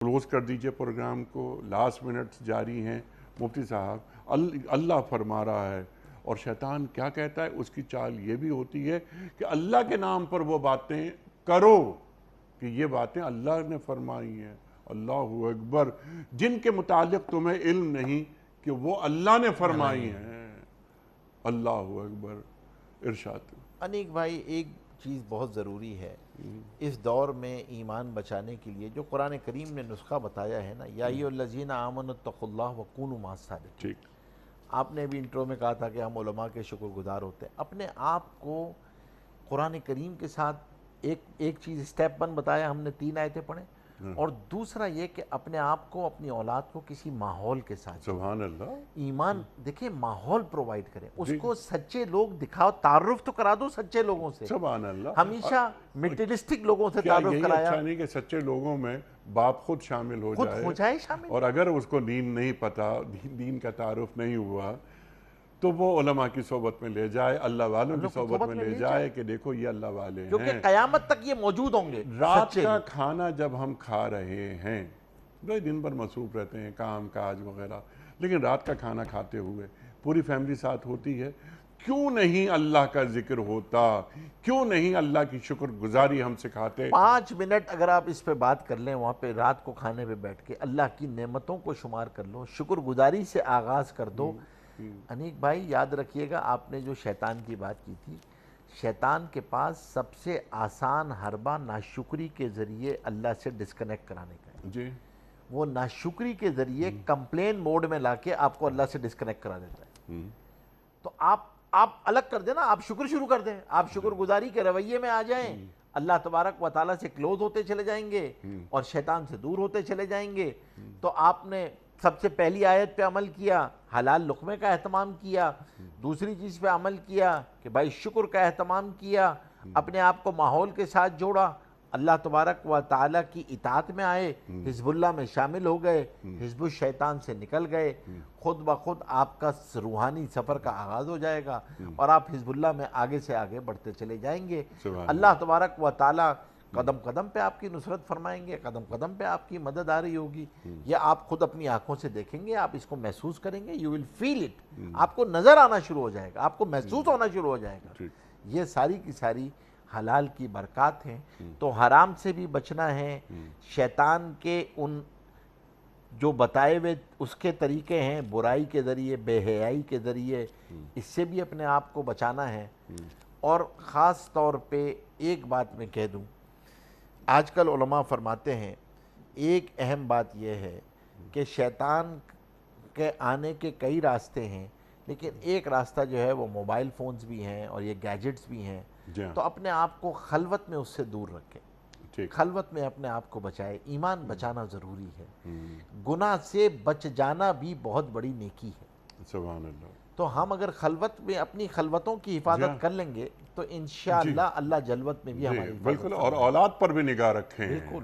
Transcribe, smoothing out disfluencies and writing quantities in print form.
Close कर दीजिए programme को, लास्ट मिनट्स जारी हैं। मुफ्ती साहब अल्लाह फरमा रहा है और शैतान क्या कहता है, उसकी चाल ये भी होती है कि अल्लाह के नाम पर वो बातें करो कि ये बातें अल्लाह ने फरमाई हैं। अल्लाहु अकबर, जिनके मुतालिक तुम्हें इल्म नहीं कि वो अल्लाह ने फरमाई हैं। अल्लाहु अकबर। इरशाद। अनीक भाई, एक चीज़ बहुत ज़रूरी है इस दौर में ईमान बचाने के लिए, जो कुरान करीम ने नुस्खा बताया है ना, या अय्युहल्लज़ीना आमनुत्तक़ुल्लाह वकूनू मअस्सादिक़ीन। ठीक। आपने भी इंट्रो में कहा था कि हम उलमा के शुक्रगुजार होते हैं। अपने आप को कुरान करीम के साथ एक चीज़ स्टेप 1 बताया हमने, 3 आयतें पढ़े, और दूसरा ये कि अपने आप को, अपनी औलाद को किसी माहौल के साथ, सुभान अल्लाह, ईमान देखिए माहौल प्रोवाइड करें उसको, सच्चे लोग दिखाओ, तारुफ तो करा दो सच्चे लोगों से। सुभान अल्लाह। हमीशा मटेरियलिस्टिक लोगों से क्या तारुफ यही कराया। अच्छा नहीं कि सच्चे लोगों में बाप खुद शामिल हो जाए शामिल, और अगर उसको दीन नहीं पता, दीन का तारुफ नहीं हुआ, तो वो उलमा की सोबत में ले जाए, अल्लाह वालों की सोबत में ले जाए कि देखो ये अल्लाह वाले हैं, क्योंकि क़यामत तक ये मौजूद होंगे। रात का खाना जब हम खा रहे हैं, भाई दिन भर मसरूफ रहते हैं काम काज वगैरह, लेकिन रात का खाना खाते हुए पूरी फैमिली साथ होती है, क्यों नहीं अल्लाह का जिक्र होता, क्यों नहीं अल्लाह की शुक्रगुजारी हम सिखाते। 5 मिनट अगर आप इस पे बात कर लें, वहाँ पे रात को खाने पे बैठ के अल्लाह की नेमतों को शुमार कर लो, शुक्रगुजारी से आगाज़ कर दो। अनीक भाई याद रखिएगा, आपने जो शैतान की बात की थी, शैतान के पास सबसे आसान हरबा नाशुक्री के ज़रिए अल्लाह से डिस्कनेक्ट कराने का है जी। वो नाशुक्री के ज़रिए कंप्लेन मोड में लाके आपको अल्लाह से डिस्कनेक्ट करा देता है। तो आप अलग कर देना, आप शुक्र शुरू कर दें, आप शुक्रगुजारी के रवैये में आ जाएं, अल्लाह तबारक व तआला से क्लोज होते चले जाएंगे और शैतान से दूर होते चले जाएंगे। तो आपने सबसे पहली आयत पे अमल किया, हलाल लुक़मे का एहतमाम किया, दूसरी चीज़ पे अमल किया कि भाई शुक्र का एहतमाम किया, अपने आप को माहौल के साथ जोड़ा, अल्लाह तबारक व तआला की इताअत में आए, हिज़्बुल्लाह में शामिल हो गए, हिज़्बुश शैतान से निकल गए, खुद ब खुद आपका रूहानी सफ़र का आगाज़ हो जाएगा और आप हिज़्बुल्लाह में आगे से आगे बढ़ते चले जाएंगे। अल्लाह तबारक व तआला कदम कदम पे आपकी नुसरत फरमाएंगे, कदम कदम पे आपकी मदद आ रही होगी। ये आप खुद अपनी आंखों से देखेंगे, आप इसको महसूस करेंगे, यू विल फील इट, आपको नज़र आना शुरू हो जाएगा, आपको महसूस होना शुरू हो जाएगा। ये सारी की सारी हलाल की बरक़ात हैं। तो हराम से भी बचना है, शैतान के उन जो बताए हुए उसके तरीके हैं, बुराई के ज़रिए, बेहयाई के ज़रिए, इससे भी अपने आप को बचाना है। और ख़ास तौर पे एक बात मैं कह दूं, आजकल उलमा फरमाते हैं, एक अहम बात यह है कि शैतान के आने के कई रास्ते हैं, लेकिन एक रास्ता जो है वो मोबाइल फ़ोन्स भी हैं और ये गैजेट्स भी हैं। तो अपने आप को खलवत में उससे दूर रखें, खलवत में अपने आप को बचाए। ईमान बचाना ज़रूरी है, गुनाह से बच जाना भी बहुत बड़ी नेकी है। सुभान अल्लाह। तो हम अगर खलवत में अपनी खलवतों की हिफाजत कर लेंगे तो इंशाअल्लाह अल्लाह जलवत में भी हमारी बिल्कुल, और औलाद पर भी निगाह रखें। बिल्कुल।